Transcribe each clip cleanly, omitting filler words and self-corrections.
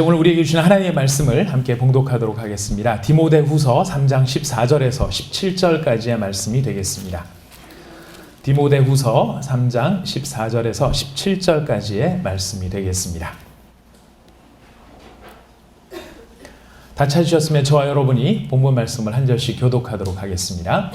이제 오늘 우리에게 주신 하나님의 말씀을 함께 봉독하도록 하겠습니다. 디모데후서 3장 14절에서 17절까지의 말씀이 되겠습니다. 디모데후서 3장 14절에서 17절까지의 말씀이 되겠습니다. 다 찾으셨으면 저와 여러분이 본문 말씀을 한 절씩 교독하도록 하겠습니다.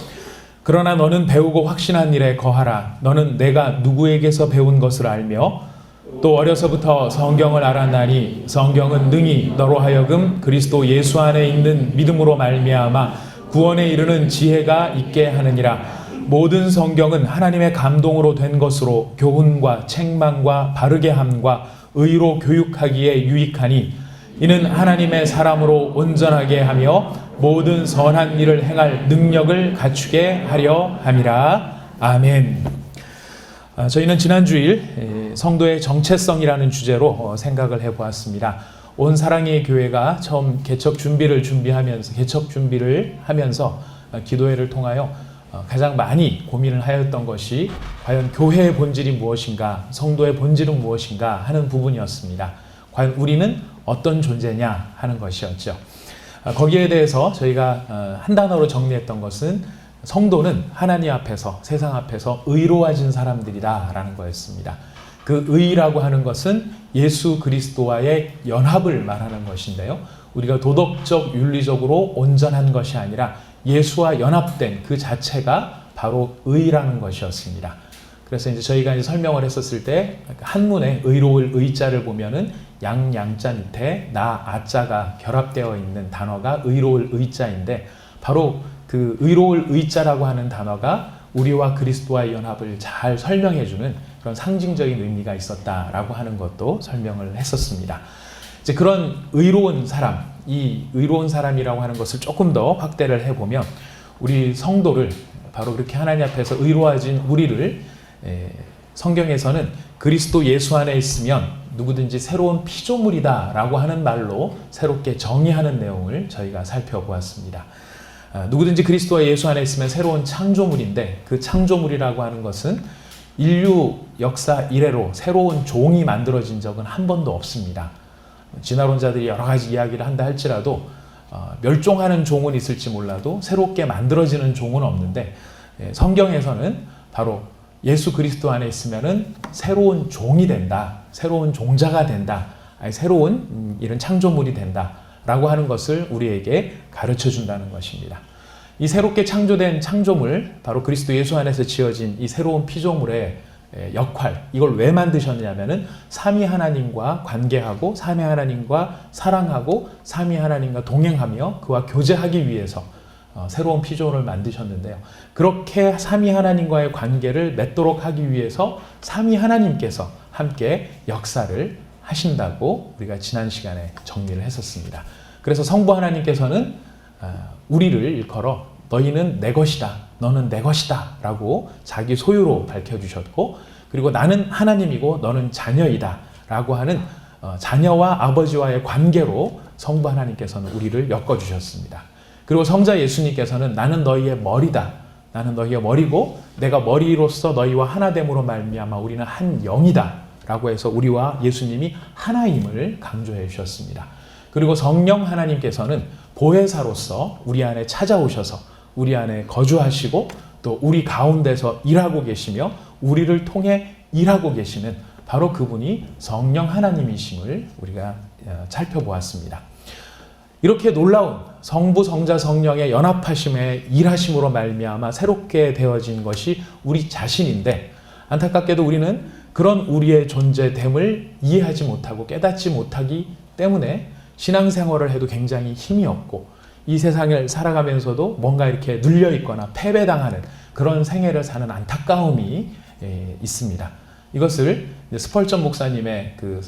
그러나 너는 배우고 확신한 일에 거하라. 너는 내가 누구에게서 배운 것을 알며 또 어려서부터 성경을 알았나니 성경은 능히 너로 하여금 그리스도 예수 안에 있는 믿음으로 말미암아 구원에 이르는 지혜가 있게 하느니라. 모든 성경은 하나님의 감동으로 된 것으로 교훈과 책망과 바르게 함과 의로 교육하기에 유익하니 이는 하나님의 사람으로 온전하게 하며 모든 선한 일을 행할 능력을 갖추게 하려 함이라. 아멘. 저희는 지난 주일 성도의 정체성이라는 주제로 생각을 해보았습니다. 온 사랑의 교회가 처음 개척 준비를 하면서 기도회를 통하여 가장 많이 고민을 하였던 것이 과연 교회의 본질이 무엇인가, 성도의 본질은 무엇인가 하는 부분이었습니다. 과연 우리는 어떤 존재냐 하는 것이었죠. 거기에 대해서 저희가 한 단어로 정리했던 것은 성도는 하나님 앞에서, 세상 앞에서 의로워진 사람들이다 라는 거였습니다. 그 의라고 하는 것은 예수 그리스도와의 연합을 말하는 것인데요. 우리가 도덕적, 윤리적으로 온전한 것이 아니라 예수와 연합된 그 자체가 바로 의라는 것이었습니다. 그래서 이제 저희가 이제 설명을 했었을 때 한문에 의로울 의자를 보면은 양자 밑에 나, 아자가 결합되어 있는 단어가 의로울 의자인데 바로 그 의로울 의자라고 하는 단어가 우리와 그리스도와의 연합을 잘 설명해주는 그런 상징적인 의미가 있었다라고 하는 것도 설명을 했었습니다. 이제 그런 의로운 사람, 이 의로운 사람이라고 하는 것을 조금 더 확대를 해보면 우리 성도를 바로 그렇게 하나님 앞에서 의로워진 우리를 성경에서는 그리스도 예수 안에 있으면 누구든지 새로운 피조물이다 라고 하는 말로 새롭게 정의하는 내용을 저희가 살펴보았습니다. 누구든지 그리스도와 예수 안에 있으면 새로운 창조물인데 그 창조물이라고 하는 것은 인류 역사 이래로 새로운 종이 만들어진 적은 한 번도 없습니다. 진화론자들이 여러 가지 이야기를 한다 할지라도 멸종하는 종은 있을지 몰라도 새롭게 만들어지는 종은 없는데 성경에서는 바로 예수 그리스도 안에 있으면은 새로운 종이 된다, 새로운 종자가 된다, 새로운 이런 창조물이 된다 라고 하는 것을 우리에게 가르쳐 준다는 것입니다. 이 새롭게 창조된 창조물, 바로 그리스도 예수 안에서 지어진 이 새로운 피조물의 역할, 이걸 왜 만드셨냐면은 삼위 하나님과 관계하고 삼위 하나님과 사랑하고 삼위 하나님과 동행하며 그와 교제하기 위해서 새로운 피조물을 만드셨는데요. 그렇게 삼위 하나님과의 관계를 맺도록 하기 위해서 삼위 하나님께서 함께 역사를 하신다고 우리가 지난 시간에 정리를 했었습니다. 그래서 성부 하나님께서는 우리를 일컬어 너희는 내 것이다, 너는 내 것이다 라고 자기 소유로 밝혀주셨고, 그리고 나는 하나님이고 너는 자녀이다 라고 하는 자녀와 아버지와의 관계로 성부 하나님께서는 우리를 엮어주셨습니다. 그리고 성자 예수님께서는 나는 너희의 머리다, 나는 너희의 머리고 내가 머리로서 너희와 하나됨으로 말미암아 우리는 한 영이다 라고 해서 우리와 예수님이 하나임을 강조해 주셨습니다. 그리고 성령 하나님께서는 보혜사로서 우리 안에 찾아오셔서 우리 안에 거주하시고 또 우리 가운데서 일하고 계시며 우리를 통해 일하고 계시는 바로 그분이 성령 하나님이심을 우리가 살펴보았습니다. 이렇게 놀라운 성부, 성자, 성령의 연합하심의 일하심으로 말미암아 새롭게 되어진 것이 우리 자신인데, 안타깝게도 우리는 그런 우리의 존재됨을 이해하지 못하고 깨닫지 못하기 때문에 신앙생활을 해도 굉장히 힘이 없고 이 세상을 살아가면서도 뭔가 이렇게 눌려있거나 패배당하는 그런 생애를 사는 안타까움이 있습니다. 이것을 스펄전 목사님의 그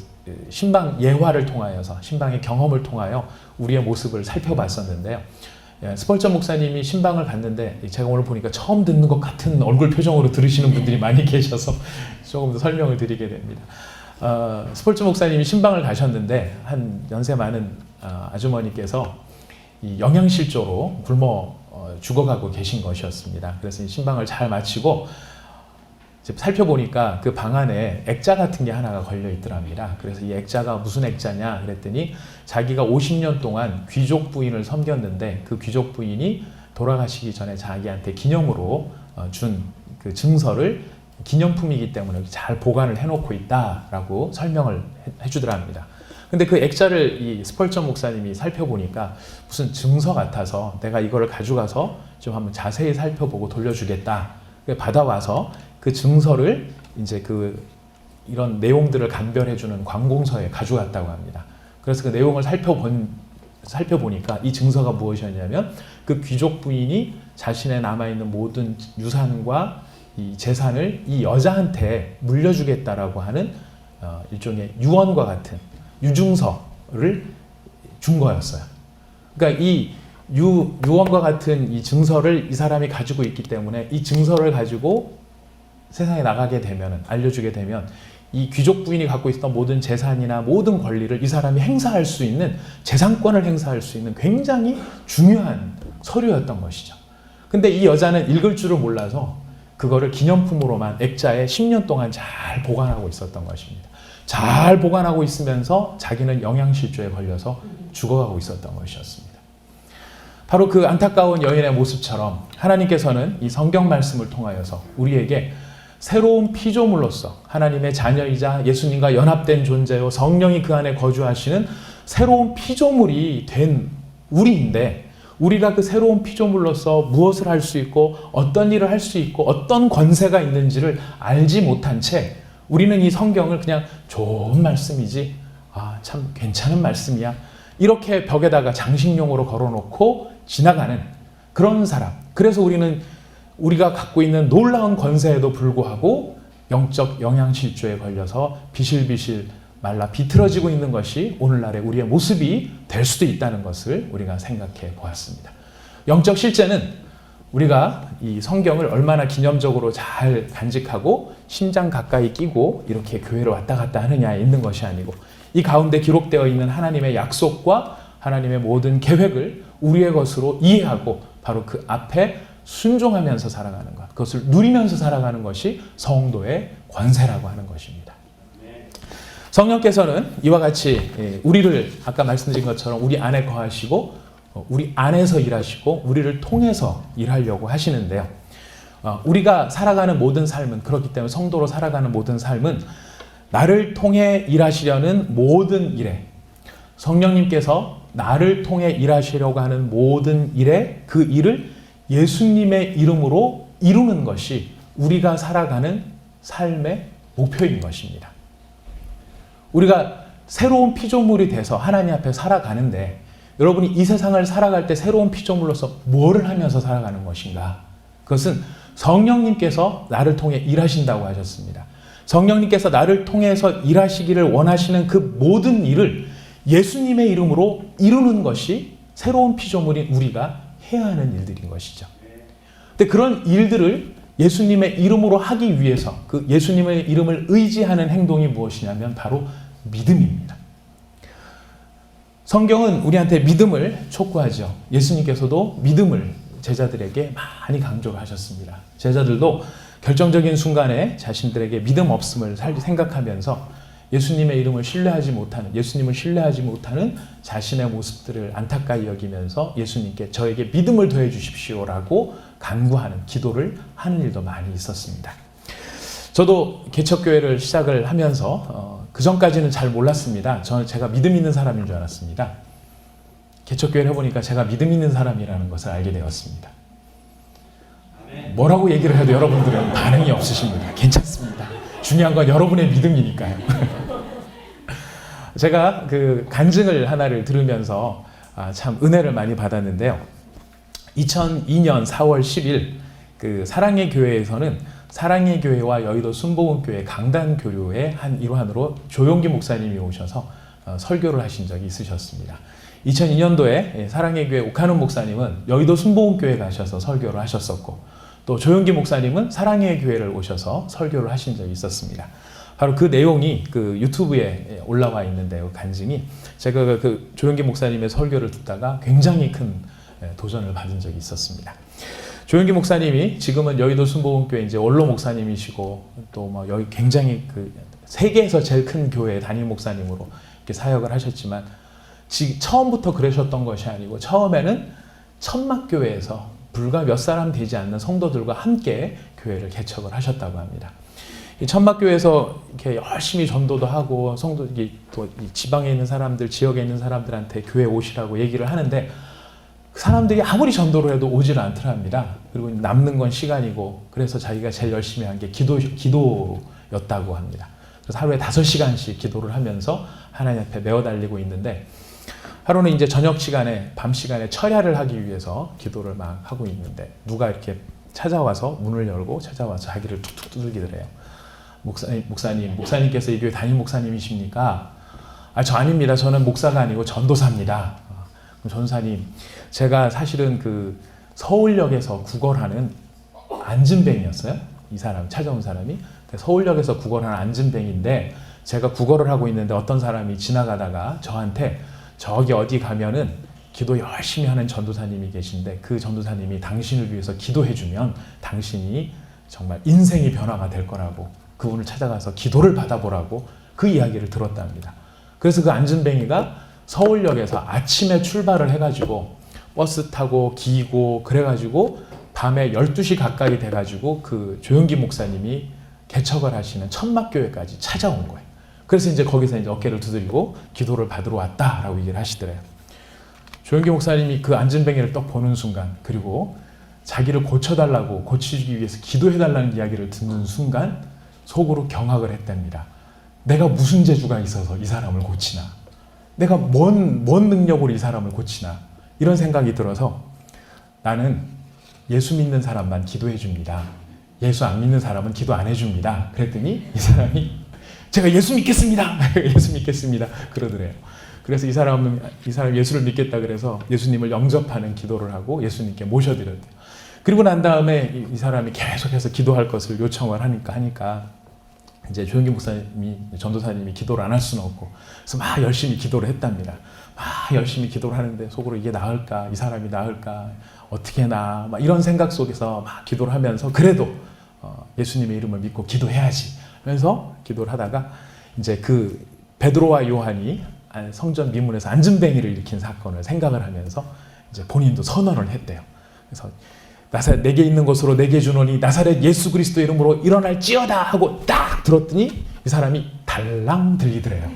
신방 예화를 통하여서, 신방의 경험을 통하여 우리의 모습을 살펴봤었는데요. 스펄전 목사님이 신방을 갔는데 제가 오늘 보니까 처음 듣는 것 같은 얼굴 표정으로 들으시는 분들이 많이 계셔서 조금 더 설명을 드리게 됩니다. 스펄전 목사님이 신방을 가셨는데 한 연세 많은 아주머니께서 이 영양실조로 굶어 죽어가고 계신 것이었습니다. 그래서 이 신방을 잘 마치고 살펴보니까 그 방 안에 액자 같은 게 하나가 걸려 있더랍니다. 그래서 이 액자가 무슨 액자냐 그랬더니 자기가 50년 동안 귀족 부인을 섬겼는데 그 귀족 부인이 돌아가시기 전에 자기한테 기념으로 준 그 증서를 기념품이기 때문에 잘 보관을 해놓고 있다라고 설명을 해주더랍니다. 근데 그 액자를 이 스펄전 목사님이 살펴보니까 무슨 증서 같아서 내가 이거를 가져가서 좀 한번 자세히 살펴보고 돌려주겠다. 받아와서 그 증서를 이제 이런 내용들을 간별해주는 관공서에 가져갔다고 합니다. 그래서 그 내용을 살펴보니까 이 증서가 무엇이었냐면 그 귀족 부인이 자신의 남아있는 모든 유산과 이 재산을 이 여자한테 물려주겠다라고 하는 일종의 유언과 같은 유증서를 준 거였어요. 그러니까 이 유언과 같은 이 증서를 이 사람이 가지고 있기 때문에 이 증서를 가지고 세상에 나가게 되면, 알려주게 되면 이 귀족 부인이 갖고 있었던 모든 재산이나 모든 권리를 이 사람이 행사할 수 있는, 재산권을 행사할 수 있는 굉장히 중요한 서류였던 것이죠. 근데 이 여자는 읽을 줄을 몰라서 그거를 기념품으로만 액자에 10년 동안 잘 보관하고 있었던 것입니다. 잘 보관하고 있으면서 자기는 영양실조에 걸려서 죽어가고 있었던 것이었습니다. 바로 그 안타까운 여인의 모습처럼 하나님께서는 이 성경 말씀을 통하여서 우리에게 새로운 피조물로서 하나님의 자녀이자 예수님과 연합된 존재요 성령이 그 안에 거주하시는 새로운 피조물이 된 우리인데, 우리가 그 새로운 피조물로서 무엇을 할 수 있고 어떤 일을 할 수 있고 어떤 권세가 있는지를 알지 못한 채 우리는 이 성경을 그냥 좋은 말씀이지, 참 괜찮은 말씀이야, 이렇게 벽에다가 장식용으로 걸어놓고 지나가는 그런 사람. 그래서 우리가 갖고 있는 놀라운 권세에도 불구하고 영적 영양실조에 걸려서 비실비실 말라 비틀어지고 있는 것이 오늘날의 우리의 모습이 될 수도 있다는 것을 우리가 생각해 보았습니다. 영적 실제는 우리가 이 성경을 얼마나 기념적으로 잘 간직하고 심장 가까이 끼고 이렇게 교회를 왔다 갔다 하느냐에 있는 것이 아니고, 이 가운데 기록되어 있는 하나님의 약속과 하나님의 모든 계획을 우리의 것으로 이해하고 바로 그 앞에 순종하면서 살아가는 것, 그것을 누리면서 살아가는 것이 성도의 권세라고 하는 것입니다. 성령께서는 이와 같이 우리를 아까 말씀드린 것처럼 우리 안에 거하시고 우리 안에서 일하시고 우리를 통해서 일하려고 하시는데요. 우리가 살아가는 모든 삶은, 그렇기 때문에 성도로 살아가는 모든 삶은 나를 통해 일하시려는 모든 일에, 성령님께서 나를 통해 일하시려고 하는 모든 일에 그 일을 예수님의 이름으로 이루는 것이 우리가 살아가는 삶의 목표인 것입니다. 우리가 새로운 피조물이 돼서 하나님 앞에 살아가는데, 여러분이 이 세상을 살아갈 때 새로운 피조물로서 뭐를 하면서 살아가는 것인가? 그것은 성령님께서 나를 통해 일하신다고 하셨습니다. 성령님께서 나를 통해서 일하시기를 원하시는 그 모든 일을 예수님의 이름으로 이루는 것이 새로운 피조물인 우리가 해야 하는 일들인 것이죠. 근데 그런 일들을 예수님의 이름으로 하기 위해서 그 예수님의 이름을 의지하는 행동이 무엇이냐면 바로 믿음입니다. 성경은 우리한테 믿음을 촉구하죠. 예수님께서도 믿음을 제자들에게 많이 강조를 하셨습니다. 제자들도 결정적인 순간에 자신들에게 믿음 없음을 생각하면서 예수님의 이름을 신뢰하지 못하는, 예수님을 신뢰하지 못하는 자신의 모습들을 안타까이 여기면서 예수님께 저에게 믿음을 더해 주십시오라고 간구하는, 기도를 하는 일도 많이 있었습니다. 저도 개척교회를 시작을 하면서 그 전까지는 잘 몰랐습니다. 제가 믿음 있는 사람인 줄 알았습니다. 개척교회를 해보니까 제가 믿음 있는 사람이라는 것을 알게 되었습니다. 뭐라고 얘기를 해도 여러분들은 반응이 없으십니다. 괜찮습니다. 중요한 건 여러분의 믿음이니까요. 제가 그 간증을 하나를 들으면서 참 은혜를 많이 받았는데요. 2002년 4월 10일 그 사랑의 교회에서는 사랑의 교회와 여의도 순복음교회 강단 교류의 한 일환으로 조용기 목사님이 오셔서 설교를 하신 적이 있으셨습니다. 2002년도에 사랑의 교회 옥한훈 목사님은 여의도 순복음교회 가셔서 설교를 하셨었고, 또 조용기 목사님은 사랑의 교회를 오셔서 설교를 하신 적이 있었습니다. 바로 그 내용이 그 유튜브에 올라와 있는데요. 간증이 제가 그 조용기 목사님의 설교를 듣다가 굉장히 큰 도전을 받은 적이 있었습니다. 조영기 목사님이 지금은 여의도 순복음교회 이제 원로 목사님이시고 또 뭐 여기 굉장히 그 세계에서 제일 큰 교회 담임 목사님으로 이렇게 사역을 하셨지만 처음부터 그러셨던 것이 아니고 처음에는 천막교회에서 불과 몇 사람 되지 않는 성도들과 함께 교회를 개척을 하셨다고 합니다. 이 천막교회에서 이렇게 열심히 전도도 하고 성도들이 또 지방에 있는 사람들, 지역에 있는 사람들한테 교회 오시라고 얘기를 하는데 사람들이 아무리 전도를 해도 오지를 않더랍니다. 그리고 남는 건 시간이고 그래서 자기가 제일 열심히 한 게 기도였다고 합니다. 그래서 하루에 5시간씩 기도를 하면서 하나님 앞에 메어 달리고 있는데 하루는 이제 저녁 시간에 밤 시간에 철야를 하기 위해서 기도를 막 하고 있는데 누가 이렇게 찾아와서 문을 열고 찾아와서 자기를 툭툭 두들기더래요. 목사님께서 이 교회 담임 목사님이십니까? 저 아닙니다. 저는 목사가 아니고 전도사입니다. 전도사님, 제가 사실은 그 서울역에서 구걸하는 안진뱅이였어요. 이 사람, 찾아온 사람이. 서울역에서 구걸하는 안진뱅인데 제가 구걸을 하고 있는데 어떤 사람이 지나가다가 저한테 저기 어디 가면은 기도 열심히 하는 전도사님이 계신데 그 전도사님이 당신을 위해서 기도해주면 당신이 정말 인생이 변화가 될 거라고 그분을 찾아가서 기도를 받아보라고 그 이야기를 들었답니다. 그래서 그 안진뱅이가 서울역에서 아침에 출발을 해가지고 버스 타고 기고 그래가지고 밤에 12시 가까이 돼가지고 그 조영기 목사님이 개척을 하시는 천막교회까지 찾아온 거예요. 그래서 이제 거기서 이제 어깨를 두드리고 기도를 받으러 왔다라고 얘기를 하시더래요. 조영기 목사님이 그 안진뱅이를 딱 보는 순간 그리고 자기를 고쳐달라고 고치기 위해서 기도해달라는 이야기를 듣는 순간 속으로 경악을 했답니다. 내가 무슨 재주가 있어서 이 사람을 고치나? 내가 뭔 능력으로 이 사람을 고치나? 이런 생각이 들어서 나는 예수 믿는 사람만 기도해 줍니다. 예수 안 믿는 사람은 기도 안 해줍니다. 그랬더니 이 사람이 제가 예수 믿겠습니다. 예수 믿겠습니다. 그러더래요. 그래서 이 사람 예수를 믿겠다 그래서 예수님을 영접하는 기도를 하고 예수님께 모셔드렸대요. 그리고 난 다음에 이 사람이 계속해서 기도할 것을 요청을 하니까 이제 조영기 목사님이 전도사님이 기도를 안 할 수는 없고 그래서 막 열심히 기도를 했답니다. 막 열심히 기도를 하는데 속으로 이게 나을까? 이 사람이 나을까? 어떻게 나? 막 이런 생각 속에서 막 기도를 하면서 그래도 예수님의 이름을 믿고 기도해야지 하면서 기도를 하다가 이제 그 베드로와 요한이 성전 미문에서 안진뱅이를 일으킨 사건을 생각을 하면서 이제 본인도 선언을 했대요. 그래서 내게 있는 것으로 내게 주노니 나사렛 예수 그리스도 이름으로 일어날지어다 하고 딱 들었더니 이 사람이 달랑 들리더래요.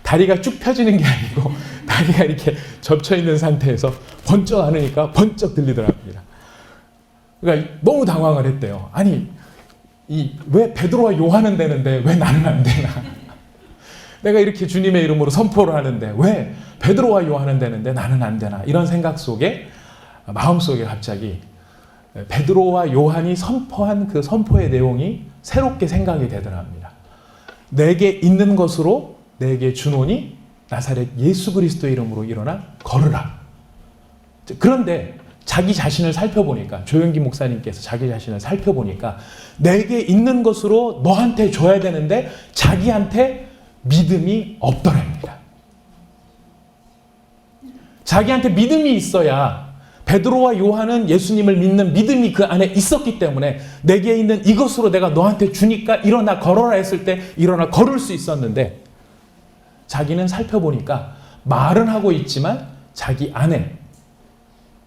다리가 쭉 펴지는 게 아니고 다리가 이렇게 접쳐 있는 상태에서 번쩍 안으니까 번쩍 들리더랍니다. 그러니까 너무 당황을 했대요. 아니 왜 베드로와 요한은 되는데 왜 나는 안 되나? 내가 이렇게 주님의 이름으로 선포를 하는데 왜 베드로와 요한은 되는데 나는 안 되나? 이런 생각 속에 마음속에 갑자기 베드로와 요한이 선포한 그 선포의 내용이 새롭게 생각이 되더랍니다. 내게 있는 것으로 내게 주노니 나사렛 예수 그리스도 이름으로 일어나 걸으라. 그런데 자기 자신을 살펴보니까 조영기 목사님께서 자기 자신을 살펴보니까 내게 있는 것으로 너한테 줘야 되는데 자기한테 믿음이 없더랍니다. 자기한테 믿음이 있어야 베드로와 요한은 예수님을 믿는 믿음이 그 안에 있었기 때문에 내게 있는 이것으로 내가 너한테 주니까 일어나 걸어라 했을 때 일어나 걸을 수 있었는데 자기는 살펴보니까 말은 하고 있지만 자기 안에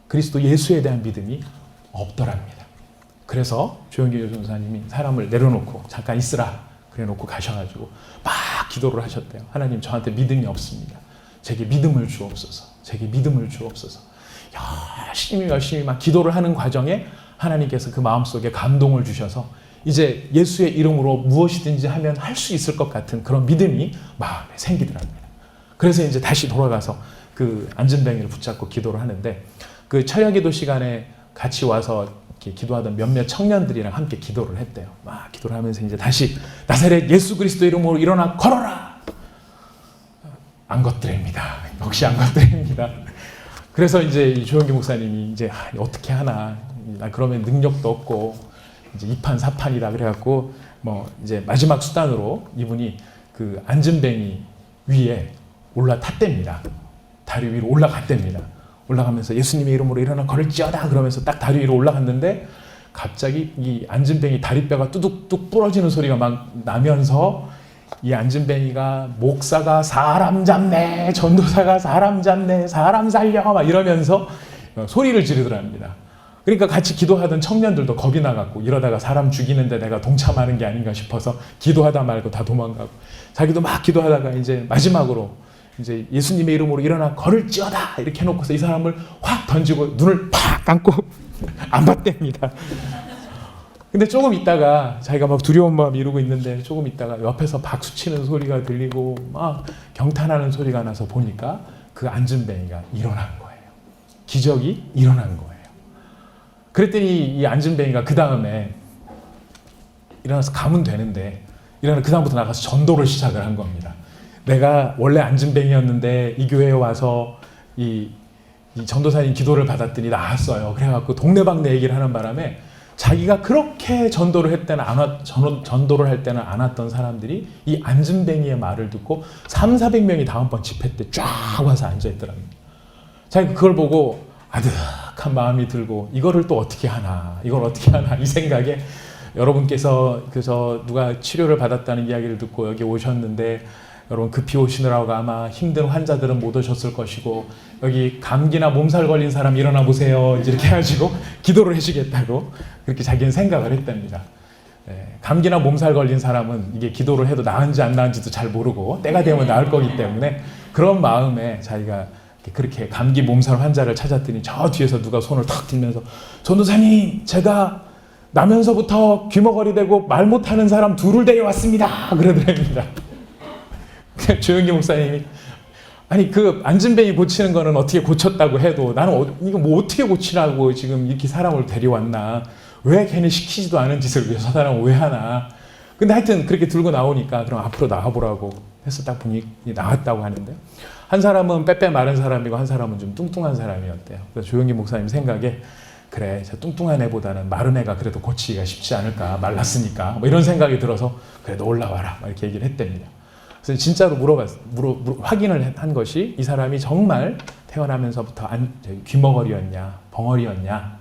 그리스도 예수에 대한 믿음이 없더랍니다. 그래서 조영기 전도사님이 사람을 내려놓고 잠깐 있으라 그래 놓고 가셔가지고 막 기도를 하셨대요. 하나님 저한테 믿음이 없습니다. 제게 믿음을 주옵소서. 제게 믿음을 주옵소서. 열심히 막 기도를 하는 과정에 하나님께서 그 마음속에 감동을 주셔서 이제 예수의 이름으로 무엇이든지 하면 할 수 있을 것 같은 그런 믿음이 마음에 생기더랍니다. 그래서 이제 다시 돌아가서 그 안진뱅이를 붙잡고 기도를 하는데 그 철야기도 시간에 같이 와서 이렇게 기도하던 몇몇 청년들이랑 함께 기도를 했대요. 막 기도를 하면서 이제 다시 나사렛 예수 그리스도 이름으로 일어나 걸어라. 안 걷더랍니다. 역시 안 걷더랍니다. 그래서 이제 조영기 목사님이 이제 어떻게 하나, 나 그러면 능력도 없고 이제 이판사판이다 그래갖고 뭐 이제 마지막 수단으로 이분이 그 안진뱅이 위에 올라탔답니다. 다리 위로 올라갔답니다. 올라가면서 예수님의 이름으로 일어나 걸을지어다 그러면서 딱 다리 위로 올라갔는데 갑자기 이 안진뱅이 다리뼈가 뚜둑뚝 부러지는 소리가 막 나면서 이 안진뱅이가 목사가 사람 잡네, 전도사가 사람 잡네, 사람 살려 막 이러면서 소리를 지르더랍니다. 그러니까 같이 기도하던 청년들도 겁이 나갖고 이러다가 사람 죽이는데 내가 동참하는 게 아닌가 싶어서 기도하다 말고 다 도망가고 자기도 막 기도하다가 이제 마지막으로 이제 예수님의 이름으로 일어나 걸을지어다 이렇게 해놓고서 이 사람을 확 던지고 눈을 팍 감고 안 봤답니다. 근데 조금 있다가 자기가 막 두려운 마음 이루고 있는데 조금 있다가 옆에서 박수 치는 소리가 들리고 막 경탄하는 소리가 나서 보니까 그 안진뱅이가 일어난 거예요. 기적이 일어난 거예요. 그랬더니 이 안진뱅이가 그 다음에 일어나서 가면 되는데 일어나 그 다음부터 나가서 전도를 시작을 한 겁니다. 내가 원래 안진뱅이였는데 이 교회에 와서 이 전도사님 기도를 받았더니 나았어요. 그래갖고 동네방네 얘기를 하는 바람에 자기가 그렇게 전도를 할 때는 안 왔던 사람들이 이 안진뱅이의 말을 듣고 300~400명이 다음번 집회 때 쫙 와서 앉아있더랍니다. 자기가 그걸 보고 아득한 마음이 들고 이거를 또 어떻게 하나 이걸 어떻게 하나 이 생각에 여러분께서 그래서 누가 치료를 받았다는 이야기를 듣고 여기 오셨는데 여러분 급히 오시느라고 아마 힘든 환자들은 못 오셨을 것이고 여기 감기나 몸살 걸린 사람 일어나 보세요 이렇게 해가지고 기도를 해주겠다고 그렇게 자기는 생각을 했답니다. 감기나 몸살 걸린 사람은 이게 기도를 해도 나은지 안 나은지도 잘 모르고 때가 되면 나을 거기 때문에 그런 마음에 자기가 그렇게 감기 몸살 환자를 찾았더니 저 뒤에서 누가 손을 탁 들면서 전도사님 제가 나면서부터 귀머거리 대고 말 못하는 사람 둘을 데려왔습니다 그러더랍니다. 조영기 목사님이 아니 그 안진뱅이 고치는 거는 어떻게 고쳤다고 해도 나는 이거 뭐 어떻게 고치라고 지금 이렇게 사람을 데려왔나 왜 걔네 시키지도 않은 짓을 왜 저 사람은 왜 하나 근데 하여튼 그렇게 들고 나오니까 그럼 앞으로 나와보라고 해서 딱 보니 나왔다고 하는데 한 사람은 빼빼 마른 사람이고 한 사람은 좀 뚱뚱한 사람이었대요. 그래서 조영기 목사님 생각에 그래 저 뚱뚱한 애보다는 마른 애가 그래도 고치기가 쉽지 않을까 말랐으니까 뭐 이런 생각이 들어서 그래도 올라와라 이렇게 얘기를 했답니다. 그래서 진짜로 확인을 한 것이 이 사람이 정말 태어나면서부터 귀머거리였냐 벙어리였냐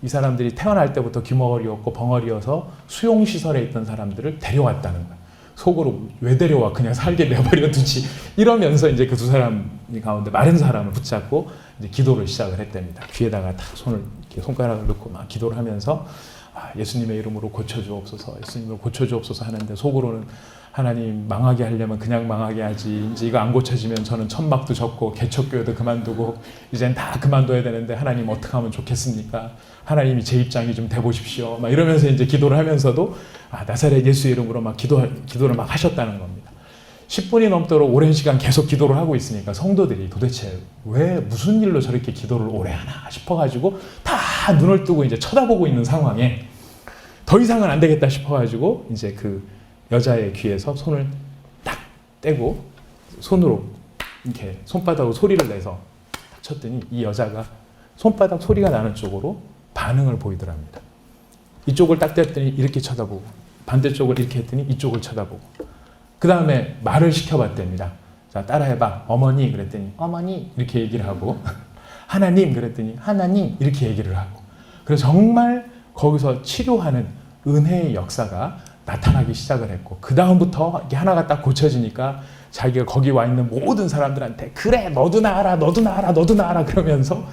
이 사람들이 태어날 때부터 귀머거리였고 벙어리여서 수용시설에 있던 사람들을 데려왔다는 거예요. 속으로 왜 데려와 그냥 살게 내버려 두지 이러면서 이제 그 두 사람 가운데 마른 사람을 붙잡고 이제 기도를 시작을 했답니다. 귀에다가 딱 손가락을 넣고 막 기도를 하면서 예수님의 이름으로 고쳐주옵소서 예수님을 고쳐주옵소서 하는데 속으로는 하나님 망하게 하려면 그냥 망하게 하지 이제 이거 안 고쳐지면 저는 천막도 접고 개척교회도 그만두고 이젠 다 그만둬야 되는데 하나님 어떻게 하면 좋겠습니까? 하나님이 제 입장이 좀 돼보십시오 막 이러면서 이제 기도를 하면서도 나사렛 예수 이름으로 막 기도를 막 하셨다는 겁니다. 10분이 넘도록 오랜 시간 계속 기도를 하고 있으니까 성도들이 도대체 왜 무슨 일로 저렇게 기도를 오래 하나 싶어가지고 다 눈을 뜨고 이제 쳐다보고 있는 상황에 더 이상은 안 되겠다 싶어가지고 이제 그 여자의 귀에서 손을 딱 떼고 손으로 이렇게 손바닥으로 소리를 내서 딱 쳤더니 이 여자가 손바닥 소리가 나는 쪽으로 반응을 보이더랍니다. 이쪽을 딱 뗐더니 이렇게 쳐다보고 반대쪽을 이렇게 했더니 이쪽을 쳐다보고 그 다음에 말을 시켜봤답니다. 자 따라해봐 어머니 그랬더니 어머니 이렇게 얘기를 하고 하나님 그랬더니 하나님 이렇게 얘기를 하고 그래서 정말 거기서 치료하는 은혜의 역사가 나타나기 시작을 했고 그 다음부터 이게 하나가 딱 고쳐지니까 자기가 거기 와 있는 모든 사람들한테 그래 너도 나아라 너도 나아라 너도 나아라 그러면서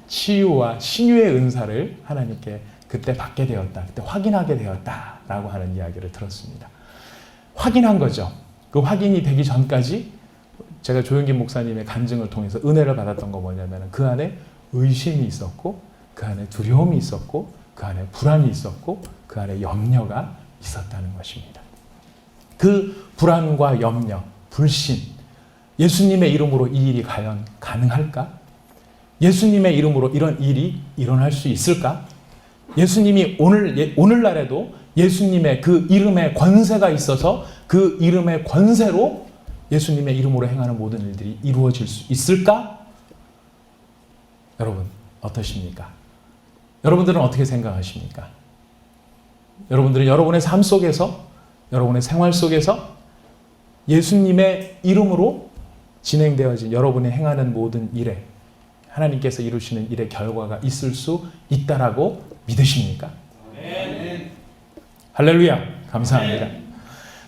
치유와 신유의 은사를 하나님께 그때 받게 되었다 그때 확인하게 되었다라고 하는 이야기를 들었습니다. 확인한 거죠. 그 확인이 되기 전까지 제가 조영기 목사님의 간증을 통해서 은혜를 받았던 거 뭐냐면 그 안에 의심이 있었고 그 안에 두려움이 있었고 그 안에 불안이 있었고 그 안에 염려가 있었다는 것입니다. 그 불안과 염려, 불신, 예수님의 이름으로 이 일이 과연 가능할까? 예수님의 이름으로 이런 일이 일어날 수 있을까? 예수님이 오늘날에도 예수님의 그 이름에 권세가 있어서 그 이름의 권세로 예수님의 이름으로 행하는 모든 일들이 이루어질 수 있을까? 여러분 어떠십니까? 여러분들은 어떻게 생각하십니까? 여러분들은 여러분의 삶 속에서 여러분의 생활 속에서 예수님의 이름으로 진행되어진 여러분이 행하는 모든 일에 하나님께서 이루시는 일의 결과가 있을 수 있다라고 믿으십니까? 할렐루야. 감사합니다.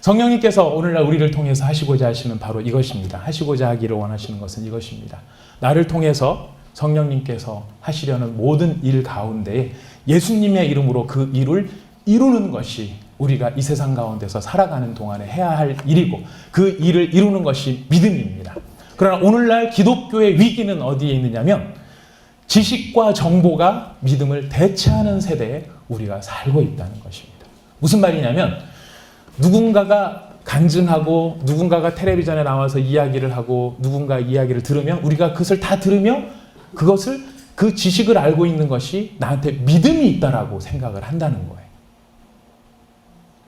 성령님께서 오늘날 우리를 통해서 하시고자 하시는 바로 이것입니다. 하시고자 하기를 원하시는 것은 이것입니다. 나를 통해서 성령님께서 하시려는 모든 일 가운데 예수님의 이름으로 그 일을 이루는 것이 우리가 이 세상 가운데서 살아가는 동안에 해야 할 일이고 그 일을 이루는 것이 믿음입니다. 그러나 오늘날 기독교의 위기는 어디에 있느냐면 지식과 정보가 믿음을 대체하는 세대에 우리가 살고 있다는 것입니다. 무슨 말이냐면 누군가가 간증하고 누군가가 텔레비전에 나와서 이야기를 하고 누군가 이야기를 들으면 우리가 그것을 다 들으며 그것을 그 지식을 알고 있는 것이 나한테 믿음이 있다라고 생각을 한다는 거예요.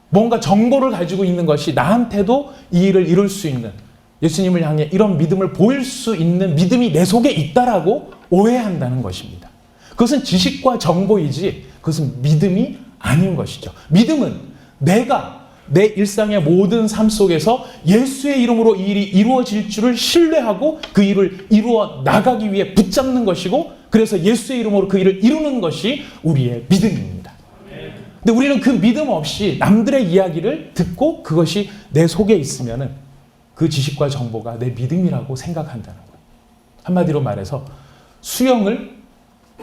뭔가 정보를 가지고 있는 것이 나한테도 이 일을 이룰 수 있는 예수님을 향해 이런 믿음을 보일 수 있는 믿음이 내 속에 있다라고 오해한다는 것입니다. 그것은 지식과 정보이지 그것은 믿음이 아닌 것이죠. 믿음은 내가 내 일상의 모든 삶 속에서 예수의 이름으로 이 일이 이루어질 줄을 신뢰하고 그 일을 이루어 나가기 위해 붙잡는 것이고 그래서 예수의 이름으로 그 일을 이루는 것이 우리의 믿음입니다. 근데 우리는 그 믿음 없이 남들의 이야기를 듣고 그것이 내 속에 있으면은 그 지식과 정보가 내 믿음이라고 생각한다는 거예요. 한마디로 말해서 수영을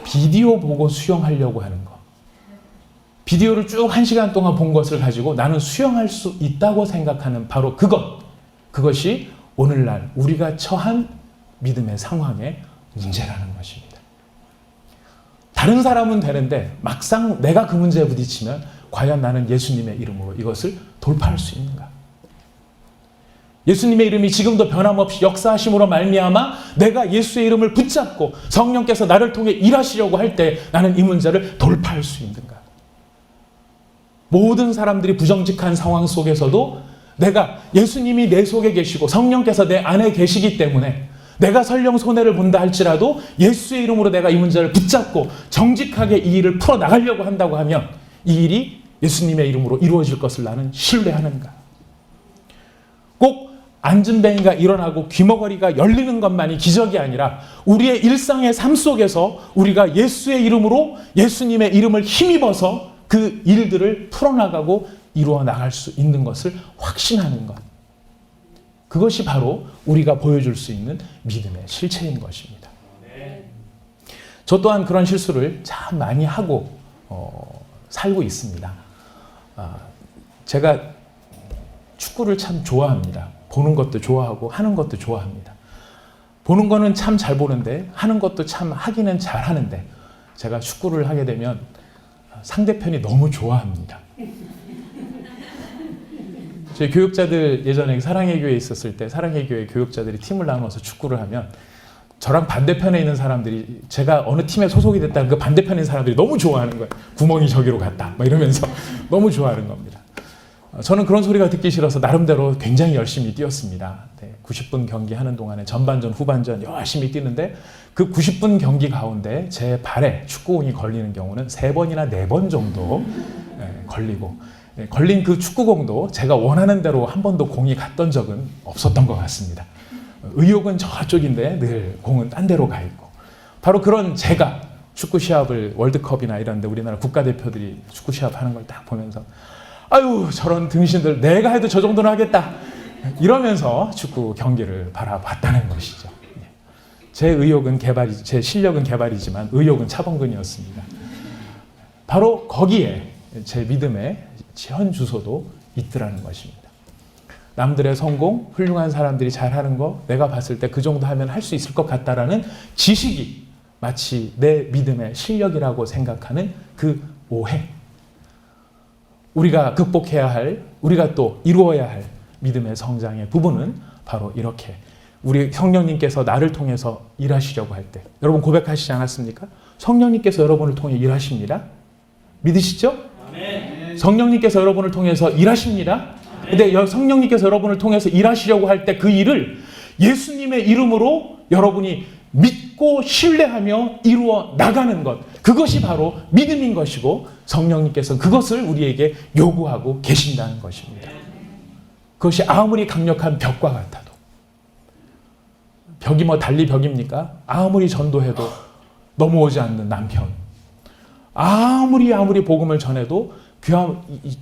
비디오 보고 수영하려고 하는 거. 비디오를 쭉 1시간 동안 본 것을 가지고 나는 수영할 수 있다고 생각하는 바로 그것이 오늘날 우리가 처한 믿음의 상황의 문제라는 것입니다. 다른 사람은 되는데 막상 내가 그 문제에 부딪히면 과연 나는 예수님의 이름으로 이것을 돌파할 수 있는가? 예수님의 이름이 지금도 변함없이 역사하심으로 말미암아 내가 예수의 이름을 붙잡고 성령께서 나를 통해 일하시려고 할 때 나는 이 문제를 돌파할 수 있는가? 모든 사람들이 부정직한 상황 속에서도 내가 예수님이 내 속에 계시고 성령께서 내 안에 계시기 때문에 내가 설령 손해를 본다 할지라도 예수의 이름으로 내가 이 문제를 붙잡고 정직하게 이 일을 풀어나가려고 한다고 하면 이 일이 예수님의 이름으로 이루어질 것을 나는 신뢰하는가? 꼭 안진뱅이가 일어나고 귀머거리가 열리는 것만이 기적이 아니라 우리의 일상의 삶 속에서 우리가 예수의 이름으로 예수님의 이름을 힘입어서 그 일들을 풀어나가고 이루어 나갈 수 있는 것을 확신하는 것. 그것이 바로 우리가 보여줄 수 있는 믿음의 실체인 것입니다. 저 또한 그런 실수를 참 많이 하고 살고 있습니다. 제가 축구를 참 좋아합니다. 보는 것도 좋아하고 하는 것도 좋아합니다. 보는 거는 참 잘 보는데 하는 것도 참 하기는 잘 하는데 제가 축구를 하게 되면 상대편이 너무 좋아합니다. 저희 교육자들 예전에 사랑의 교회에 있었을 때 사랑의 교회 교육자들이 팀을 나눠서 축구를 하면 저랑 반대편에 있는 사람들이 제가 어느 팀에 소속이 됐다는 그 반대편에 있는 사람들이 너무 좋아하는 거예요. 구멍이 저기로 갔다 막 이러면서 너무 좋아하는 겁니다. 저는 그런 소리가 듣기 싫어서 나름대로 굉장히 열심히 뛰었습니다. 90분 경기 하는 동안에 전반전 후반전 열심히 뛰는데 그 90분 경기 가운데 제 발에 축구공이 걸리는 경우는 3번이나 4번 정도 걸리고 걸린 그 축구공도 제가 원하는 대로 한 번도 공이 갔던 적은 없었던 것 같습니다. 의욕은 저쪽인데 늘 공은 딴 데로 가 있고 바로 그런 제가 축구 시합을 월드컵이나 이런 데 우리나라 국가대표들이 축구 시합 하는 걸 딱 보면서 아유 저런 등신들 내가 해도 저 정도는 하겠다 이러면서 축구 경기를 바라봤다는 것이죠. 제 의욕은 제 실력은 개발이지만 의욕은 차범근이었습니다. 바로 거기에 제 믿음의 현 주소도 있더라는 것입니다. 남들의 성공, 훌륭한 사람들이 잘하는 거 내가 봤을 때 그 정도 하면 할 수 있을 것 같다라는 지식이 마치 내 믿음의 실력이라고 생각하는 그 오해. 우리가 극복해야 할, 우리가 또 이루어야 할 믿음의 성장의 부분은 바로 이렇게 우리 성령님께서 나를 통해서 일하시려고 할 때 여러분 고백하시지 않았습니까? 성령님께서 여러분을 통해 일하십니다. 믿으시죠? 아멘. 성령님께서 여러분을 통해서 일하십니다. 근데 성령님께서 여러분을 통해서 일하시려고 할 때 그 일을 예수님의 이름으로 여러분이 믿고 신뢰하며 이루어 나가는 것, 그것이 바로 믿음인 것이고 성령님께서는 그것을 우리에게 요구하고 계신다는 것입니다. 그것이 아무리 강력한 벽과 같아도 벽이 뭐 달리 벽입니까? 아무리 전도해도 넘어오지 않는 남편. 아무리 복음을 전해도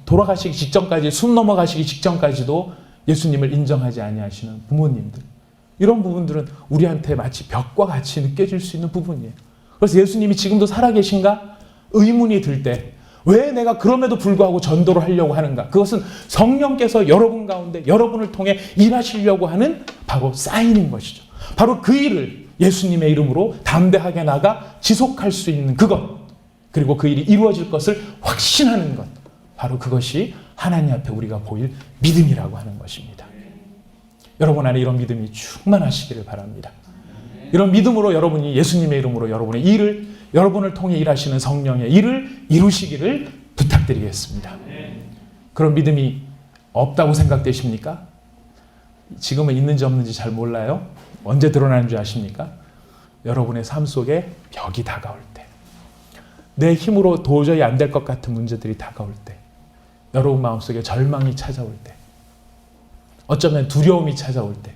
돌아가시기 직전까지, 숨 넘어가시기 직전까지도 예수님을 인정하지 아니하시는 부모님들. 이런 부분들은 우리한테 마치 벽과 같이 느껴질 수 있는 부분이에요. 그래서 예수님이 지금도 살아계신가? 의문이 들 때 왜 내가 그럼에도 불구하고 전도를 하려고 하는가? 그것은 성령께서 여러분 가운데 여러분을 통해 일하시려고 하는 바로 사인인 것이죠. 바로 그 일을 예수님의 이름으로 담대하게 나가 지속할 수 있는 그것, 그리고 그 일이 이루어질 것을 확신하는 것, 바로 그것이 하나님 앞에 우리가 보일 믿음이라고 하는 것입니다. 여러분 안에 이런 믿음이 충만하시기를 바랍니다. 이런 믿음으로 여러분이 예수님의 이름으로 여러분의 일을, 여러분을 통해 일하시는 성령의 일을 이루시기를 부탁드리겠습니다. 그런 믿음이 없다고 생각되십니까? 지금은 있는지 없는지 잘 몰라요. 언제 드러나는 줄 아십니까? 여러분의 삶 속에 벽이 다가올 때, 내 힘으로 도저히 안 될 것 같은 문제들이 다가올 때, 여러분 마음속에 절망이 찾아올 때, 어쩌면 두려움이 찾아올 때,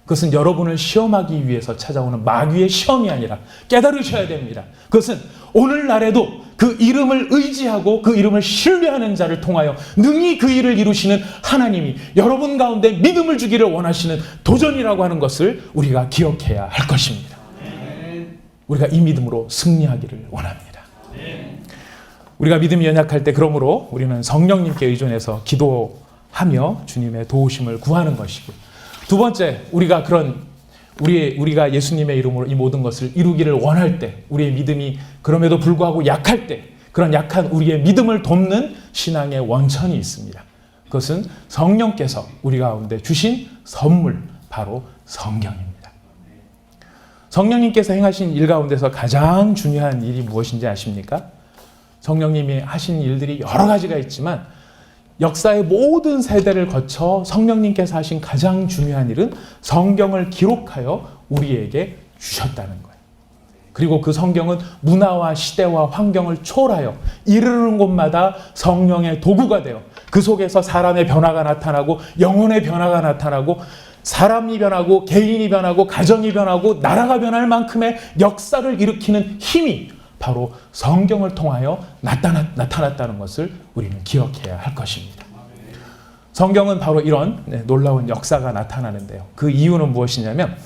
그것은 여러분을 시험하기 위해서 찾아오는 마귀의 시험이 아니라 깨달으셔야 됩니다. 그것은 오늘날에도 그 이름을 의지하고 그 이름을 신뢰하는 자를 통하여 능히 그 일을 이루시는 하나님이 여러분 가운데 믿음을 주기를 원하시는 도전이라고 하는 것을 우리가 기억해야 할 것입니다. 우리가 이 믿음으로 승리하기를 원합니다. 우리가 믿음이 연약할 때 그러므로 우리는 성령님께 의존해서 기도하며 주님의 도우심을 구하는 것이고, 두 번째, 우리가 예수님의 이름으로 이 모든 것을 이루기를 원할 때, 우리의 믿음이 그럼에도 불구하고 약할 때, 그런 약한 우리의 믿음을 돕는 신앙의 원천이 있습니다. 그것은 성령께서 우리 가운데 주신 선물, 바로 성경입니다. 성령님께서 행하신 일 가운데서 가장 중요한 일이 무엇인지 아십니까? 성령님이 하신 일들이 여러 가지가 있지만 역사의 모든 세대를 거쳐 성령님께서 하신 가장 중요한 일은 성경을 기록하여 우리에게 주셨다는 거예요. 그리고 그 성경은 문화와 시대와 환경을 초월하여 이르는 곳마다 성령의 도구가 되어 그 속에서 사람의 변화가 나타나고 영혼의 변화가 나타나고 사람이 변하고 개인이 변하고 가정이 변하고 나라가 변할 만큼의 역사를 일으키는 힘이 바로 성경을 통하여 나타났다는 것을 우리는 기억해야 할 것입니다. 성경은 바로 이런 놀라운 역사가 나타나는데요. 그 이유는 무엇이냐면,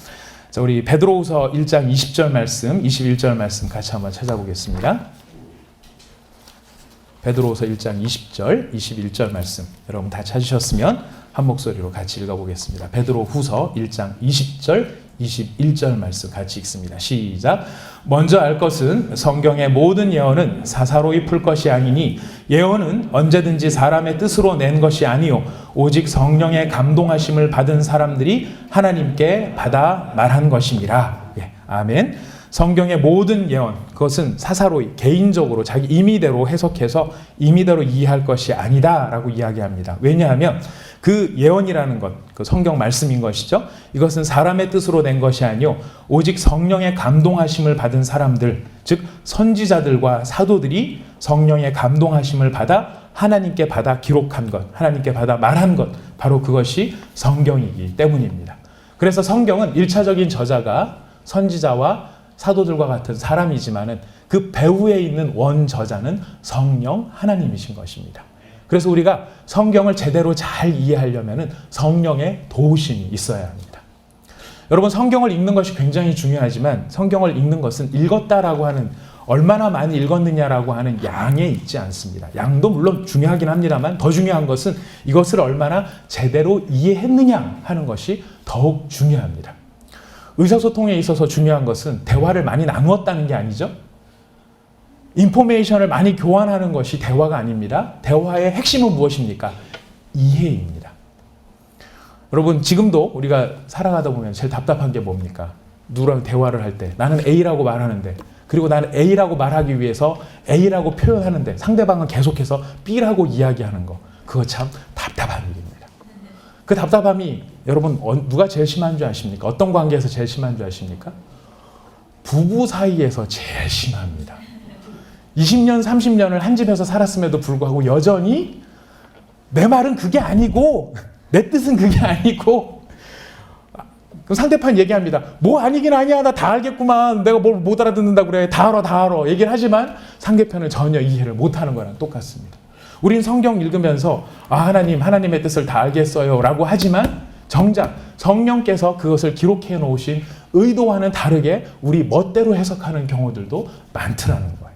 우리 베드로후서 1장 20절 말씀, 21절 말씀 같이 한번 찾아보겠습니다. 베드로후서 1장 20절, 21절 말씀 여러분 다 찾으셨으면 한 목소리로 같이 읽어보겠습니다. 베드로후서 1장 20절, 21절 말씀 같이 읽습니다. 시작. 먼저 알 것은 성경의 모든 예언은 사사로이 풀 것이 아니니 예언은 언제든지 사람의 뜻으로 낸 것이 아니요 오직 성령의 감동하심을 받은 사람들이 하나님께 받아 말한 것입니다. 아멘. 성경의 모든 예언, 그것은 사사로이 개인적으로 자기 임의대로 해석해서 임의대로 이해할 것이 아니다라고 이야기합니다. 왜냐하면 그 예언이라는 것, 그 성경 말씀인 것이죠. 이것은 사람의 뜻으로 낸 것이 아니요 오직 성령의 감동하심을 받은 사람들, 즉 선지자들과 사도들이 성령의 감동하심을 받아 하나님께 받아 기록한 것, 하나님께 받아 말한 것, 바로 그것이 성경이기 때문입니다. 그래서 성경은 1차적인 저자가 선지자와 사도들과 같은 사람이지만은 그 배후에 있는 원저자는 성령 하나님이신 것입니다. 그래서 우리가 성경을 제대로 잘 이해하려면은 성령의 도우심이 있어야 합니다. 여러분, 성경을 읽는 것이 굉장히 중요하지만 성경을 읽는 것은 읽었다라고 하는, 얼마나 많이 읽었느냐라고 하는 양에 있지 않습니다. 양도 물론 중요하긴 합니다만 더 중요한 것은 이것을 얼마나 제대로 이해했느냐 하는 것이 더욱 중요합니다. 의사소통에 있어서 중요한 것은 대화를 많이 나누었다는 게 아니죠. 인포메이션을 많이 교환하는 것이 대화가 아닙니다. 대화의 핵심은 무엇입니까? 이해입니다. 여러분, 지금도 우리가 살아가다 보면 제일 답답한 게 뭡니까? 누구랑 대화를 할 때 나는 A라고 말하는데, 그리고 나는 A라고 말하기 위해서 A라고 표현하는데 상대방은 계속해서 B라고 이야기하는 거, 그거 참 답답한 일입니다. 그 답답함이 여러분 누가 제일 심한 줄 아십니까? 어떤 관계에서 제일 심한 줄 아십니까? 부부 사이에서 제일 심합니다. 20년, 30년을 한 집에서 살았음에도 불구하고 여전히 내 말은 그게 아니고 내 뜻은 그게 아니고 그럼 상대편 얘기합니다. 뭐 아니긴 아니야. 나 다 알겠구만. 내가 뭘 못 알아듣는다 그래. 다 알아, 다 알아. 얘기를 하지만 상대편은 전혀 이해를 못하는 거랑 똑같습니다. 우린 성경 읽으면서 하나님의 뜻을 다 알겠어요 라고 하지만 정작 성령께서 그것을 기록해 놓으신 의도와는 다르게 우리 멋대로 해석하는 경우들도 많더라는 거예요.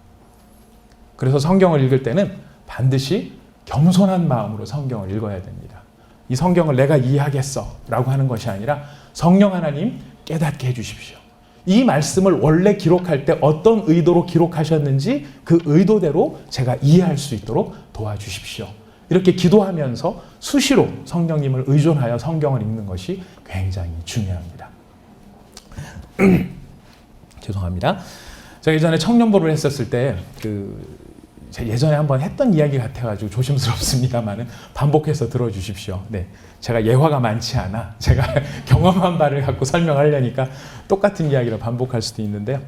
그래서 성경을 읽을 때는 반드시 겸손한 마음으로 성경을 읽어야 됩니다. 이 성경을 내가 이해하겠어 라고 하는 것이 아니라 성령 하나님 깨닫게 해주십시오. 이 말씀을 원래 기록할 때 어떤 의도로 기록하셨는지 그 의도대로 제가 이해할 수 있도록 도와주십시오. 이렇게 기도하면서 수시로 성령님을 의존하여 성경을 읽는 것이 굉장히 중요합니다. 죄송합니다. 제가 예전에 청년부를 했었을 때 제가 예전에 한번 했던 이야기 같아가지고 조심스럽습니다만은 반복해서 들어주십시오. 네, 제가 예화가 많지 않아 제가 경험한 바를 갖고 설명하려니까 똑같은 이야기를 반복할 수도 있는데요.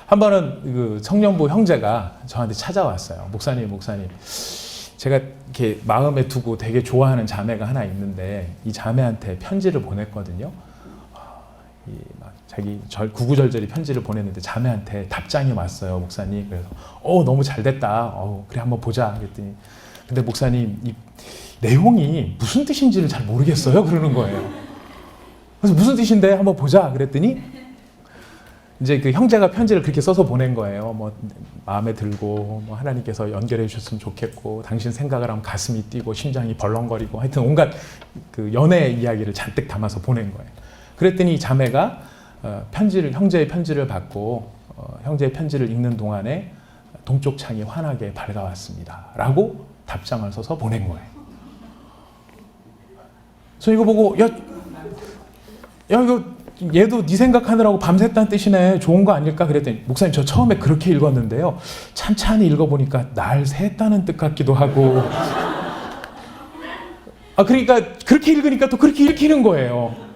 한 번은 그 청년부 형제가 저한테 찾아왔어요. 목사님, 제가 이렇게 마음에 두고 되게 좋아하는 자매가 하나 있는데 이 자매한테 편지를 보냈거든요. 자기 구구절절히 편지를 보냈는데 자매한테 답장이 왔어요, 목사님. 그래서 너무 잘 됐다. 그래 한번 보자. 그랬더니 근데 목사님 이 내용이 무슨 뜻인지를 잘 모르겠어요. 그러는 거예요. 그래서 무슨 뜻인데 한번 보자. 그랬더니 이제 그 형제가 편지를 그렇게 써서 보낸 거예요. 뭐 마음에 들고 뭐 하나님께서 연결해 주셨으면 좋겠고 당신 생각을 하면 가슴이 뛰고 심장이 벌렁거리고 하여튼 온갖 그 연애 이야기를 잔뜩 담아서 보낸 거예요. 그랬더니 자매가 형제의 편지를 받고 형제의 편지를 읽는 동안에 동쪽 창이 환하게 밝아왔습니다. 라고 답장을 써서 보낸 거예요. 그래서 이거 보고 야 이거 얘도 네 생각하느라고 밤샜다는 뜻이네. 좋은 거 아닐까? 그랬더니 목사님 저 처음에 그렇게 읽었는데요. 찬찬히 읽어보니까 날 샜다는 뜻 같기도 하고 그러니까 그렇게 읽으니까 또 그렇게 읽히는 거예요.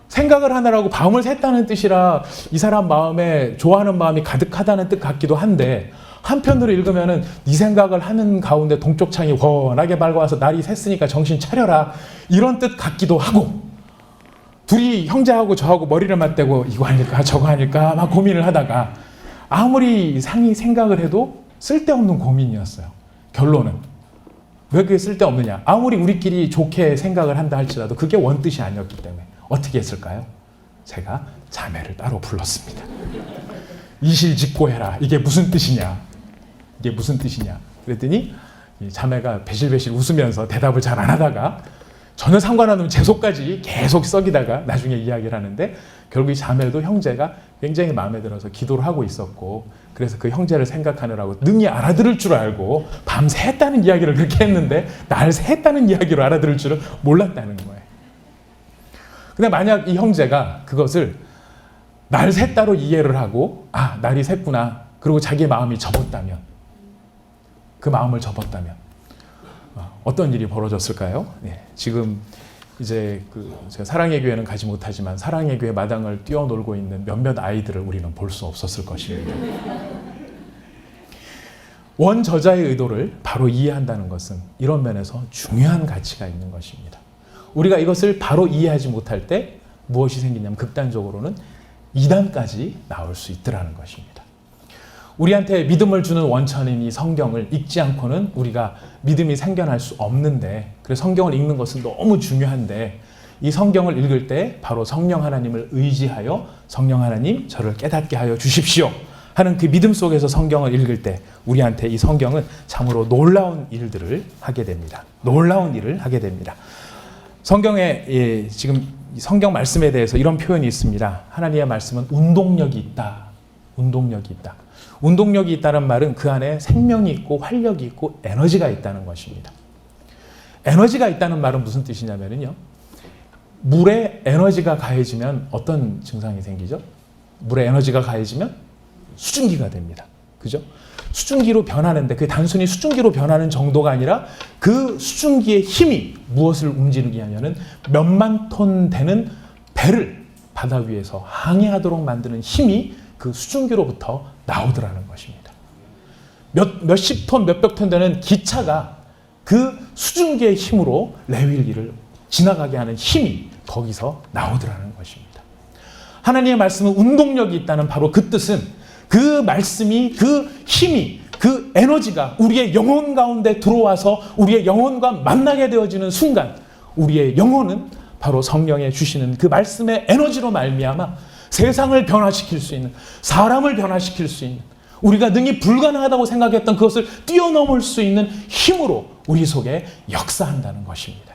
생각을 하느라고 밤을 샜다는 뜻이라 이 사람 마음에 좋아하는 마음이 가득하다는 뜻 같기도 한데 한편으로 읽으면은 네 생각을 하는 가운데 동쪽 창이 훤하게 밝아와서 날이 샜으니까 정신 차려라 이런 뜻 같기도 하고 둘이 형제하고 저하고 머리를 맞대고 이거 아닐까 저거 아닐까 막 고민을 하다가 아무리 상이 생각을 해도 쓸데없는 고민이었어요. 결론은 왜 그게 쓸데없느냐, 아무리 우리끼리 좋게 생각을 한다 할지라도 그게 원뜻이 아니었기 때문에 어떻게 했을까요? 제가 자매를 따로 불렀습니다. 이실직고해라. 이게 무슨 뜻이냐? 이게 무슨 뜻이냐? 그랬더니 자매가 배실배실 웃으면서 대답을 잘 안 하다가 전혀 상관없는 재수까지 계속 썩이다가 나중에 이야기를 하는데 결국 이 자매도 형제가 굉장히 마음에 들어서 기도를 하고 있었고 그래서 그 형제를 생각하느라고 능히 알아들을 줄 알고 밤새했다는 이야기를 그렇게 했는데 날 새했다는 이야기로 알아들을 줄은 몰랐다는 거예요. 근데 만약 이 형제가 그것을 날 샜다로 이해를 하고 날이 샜구나 그리고 자기의 마음이 접었다면 그 마음을 접었다면 어떤 일이 벌어졌을까요? 네, 지금 이제 제가 사랑의 교회는 가지 못하지만 사랑의 교회 마당을 뛰어놀고 있는 몇몇 아이들을 우리는 볼 수 없었을 것입니다. 원저자의 의도를 바로 이해한다는 것은 이런 면에서 중요한 가치가 있는 것입니다. 우리가 이것을 바로 이해하지 못할 때 무엇이 생기냐면 극단적으로는 이단까지 나올 수 있더라는 것입니다. 우리한테 믿음을 주는 원천인 이 성경을 읽지 않고는 우리가 믿음이 생겨날 수 없는데 그래서 성경을 읽는 것은 너무 중요한데 이 성경을 읽을 때 바로 성령 하나님을 의지하여 성령 하나님 저를 깨닫게 하여 주십시오 하는 그 믿음 속에서 성경을 읽을 때 우리한테 이 성경은 참으로 놀라운 일들을 하게 됩니다. 놀라운 일을 하게 됩니다. 성경에 지금 성경 말씀에 대해서 이런 표현이 있습니다. 하나님의 말씀은 운동력이 있다. 운동력이 있다. 운동력이 있다는 말은 그 안에 생명이 있고 활력이 있고 에너지가 있다는 것입니다. 에너지가 있다는 말은 무슨 뜻이냐면요. 물에 에너지가 가해지면 어떤 증상이 생기죠? 물에 에너지가 가해지면 수증기가 됩니다. 그죠? 수증기로 변하는데 그게 단순히 수증기로 변하는 정도가 아니라 그 수증기의 힘이 무엇을 움직이게 하냐면 몇만 톤 되는 배를 바다 위에서 항해하도록 만드는 힘이 그 수증기로부터 나오더라는 것입니다. 몇십 톤, 몇백 톤 되는 기차가 그 수증기의 힘으로 레윌리를 지나가게 하는 힘이 거기서 나오더라는 것입니다. 하나님의 말씀은 운동력이 있다는 바로 그 뜻은 그 말씀이, 그 힘이, 그 에너지가 우리의 영혼 가운데 들어와서 우리의 영혼과 만나게 되어지는 순간 우리의 영혼은 바로 성령의 주시는 그 말씀의 에너지로 말미암아 세상을 변화시킬 수 있는, 사람을 변화시킬 수 있는, 우리가 능히 불가능하다고 생각했던 그것을 뛰어넘을 수 있는 힘으로 우리 속에 역사한다는 것입니다.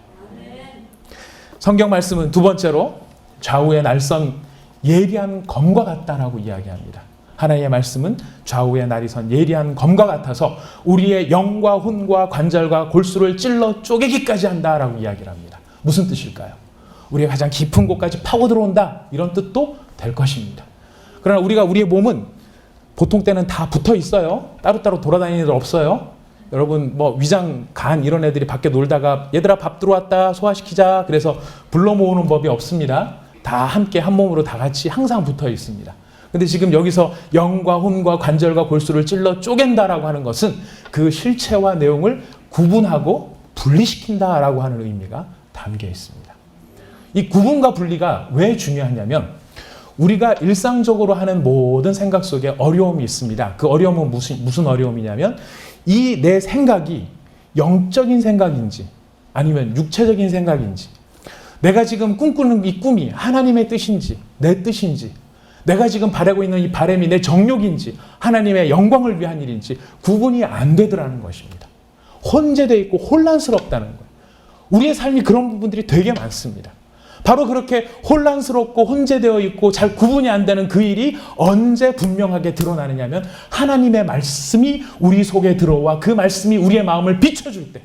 성경 말씀은 두 번째로 좌우의 날선 예리한 검과 같다라고 이야기합니다. 하나님의 말씀은 좌우의 날선 예리한 검과 같아서 우리의 영과 혼과 관절과 골수를 찔러 쪼개기까지 한다라고 이야기를 합니다. 무슨 뜻일까요? 우리가 가장 깊은 곳까지 파고 들어온다, 이런 뜻도 될 것입니다. 그러나 우리의 몸은 보통 때는 다 붙어 있어요. 따로따로 돌아다니는 애들 없어요. 여러분 위장, 간 이런 애들이 밖에 놀다가 얘들아 밥 들어왔다 소화시키자 그래서 불러 모으는 법이 없습니다. 다 함께 한 몸으로 다 같이 항상 붙어 있습니다. 근데 지금 여기서 영과 혼과 관절과 골수를 찔러 쪼갠다라고 하는 것은 그 실체와 내용을 구분하고 분리시킨다라고 하는 의미가 담겨 있습니다. 이 구분과 분리가 왜 중요하냐면 우리가 일상적으로 하는 모든 생각 속에 어려움이 있습니다. 그 어려움은 무슨 어려움이냐면 이 내 생각이 영적인 생각인지 아니면 육체적인 생각인지, 내가 지금 꿈꾸는 이 꿈이 하나님의 뜻인지 내 뜻인지, 내가 지금 바라고 있는 이 바람이 내 정욕인지 하나님의 영광을 위한 일인지 구분이 안 되더라는 것입니다. 혼재되어 있고 혼란스럽다는 거예요. 우리의 삶이 그런 부분들이 되게 많습니다. 바로 그렇게 혼란스럽고 혼재되어 있고 잘 구분이 안 되는 그 일이 언제 분명하게 드러나느냐면 하나님의 말씀이 우리 속에 들어와 그 말씀이 우리의 마음을 비춰줄 때